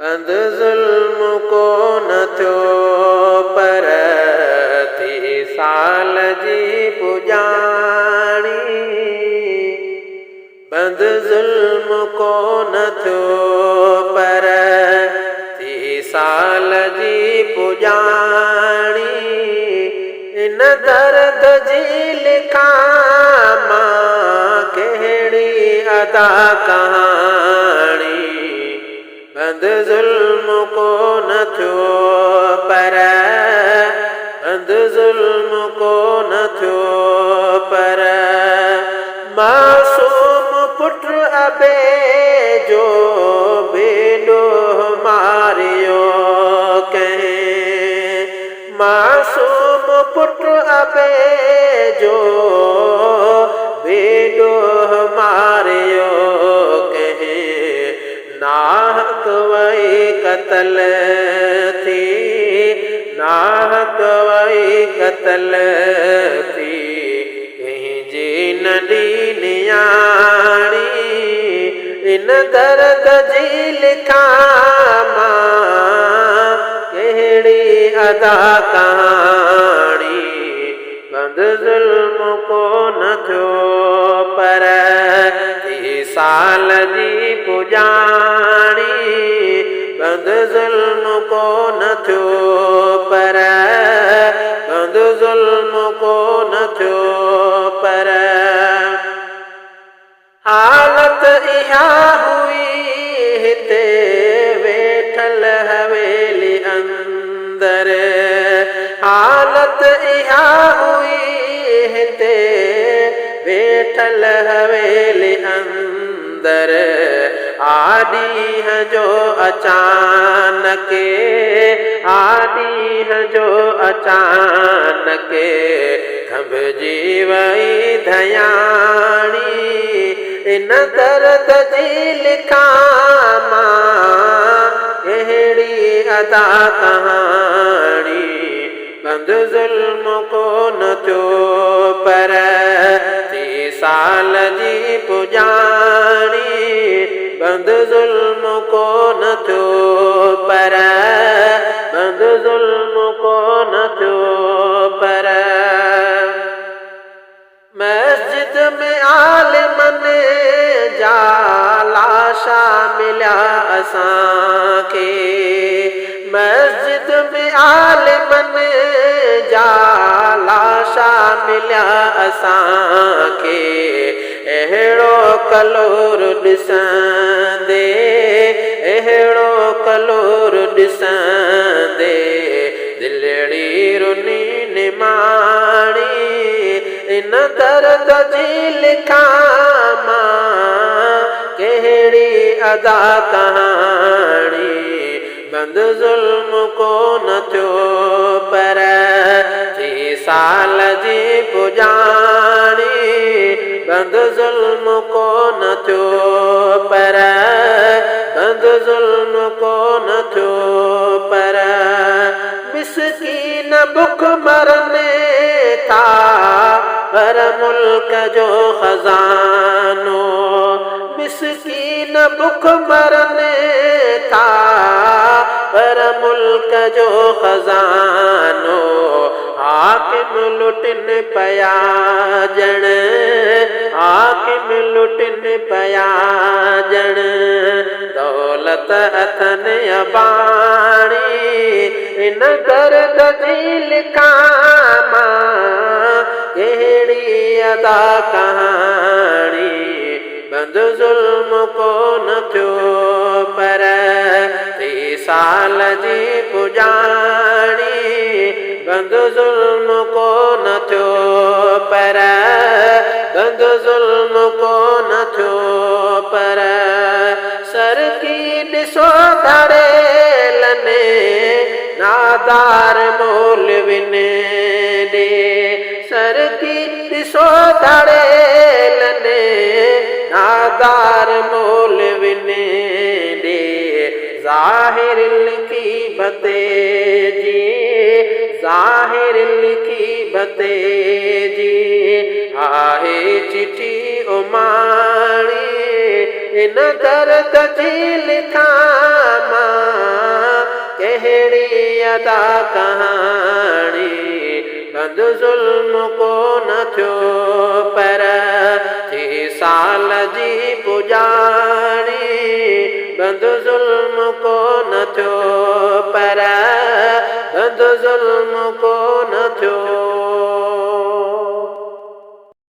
बंद ज़ुल्म को न थियो पर थी साल जी पुॼाणी। बंद ज़ुल्म को न थियो पर थी साल जी पुॼाणी। इन दर्द जी लिखां मां कहिड़ी अदा कहाणी। बंद ज़ुल्म को न थियो पर बंद ज़ुल्म को न थियो पर मासूम पुट अबे जो बेडो मारियो कहीं। मासूम पुट अबे जो बेडो मारियो कहीं। नाहक वही कतल थी नाहक वही कतल थी जी नंढी नियाणी। इन दर्द जी लिखां मां कहिड़ी अदा कहाणी। बंद ज़ुल्म को न थियो पर थी साल जी पुॼाणी। बंद ज़ुल्म को न थियो पर बंद ज़ुल्म को न थियो पर हालत इहा हुई हिते वेठल हवेली अंदर। हालत इहा हुई हिते वेठल हवेली अंदर। आॾींह जो अचानक आॾींह जो अचानक खंभिजी वई धयाणी। इन दर्द जी लिखां मां कहिड़ी अदा कहाणी। बंद ज़ुल्म को न थियो पर थी साल जी पुॼाणी। बंद ज़ुल्म को न थियो पर बंद ज़ुल्म को न थियो पर मस्जिद में आलिमन जा लाशा मिलिया असांखे। मस्जिद में आलिमन जा लाशा मिलिया असांखे। अहिड़ो कलोर ॾिसंदे अहिड़ो कलोर ॾिसंदे दिलड़ी रुनी निमाणी। इन दर्द जी लिखां मां कहिड़ी अदा कहाणी। बंद ज़ुल्म को न थियो पर थी साल जी पुॼाणी। बंद ज़ुल्म को न थियो पर बंद ज़ुल्म को न थियो पर मिस्कीन बुख मरने था पर मुल्क जो खजानो। मिस्कीन बुख मरने था पर मुल्क जो खजानो। हाकिम लुटिन पया ॼण हाकिम लुटिन पया ॼण दौलत अथन अबाणी। इन दर्द जी लिखां मां कहिड़ी अदा कहाणी। बंद ज़ुल्म को न थियो पर थी साल जी पुॼाणी। बंद ज़ुल्म को न थियो पर बंद ज़ुल्म को न थियो पर सरकी ॾिसो धड़ेलने नादार मौलविन ॾे। सरकी ॾिसो धड़ेलने नादार मौलविन ॾे। ज़ाहिर लिखी बते जी ज़ाहिर लिखी बते जी आहे चिठी उमाणी। इन दर्द जी लिखां मां अहिड़ी अदा कहाणी बंदि ज़ुल्म को न थियो पर थी साल जी पुॼाणी बंदि ज़ुल्म को न थियो पर बंदि ज़ुल्म को न थियो।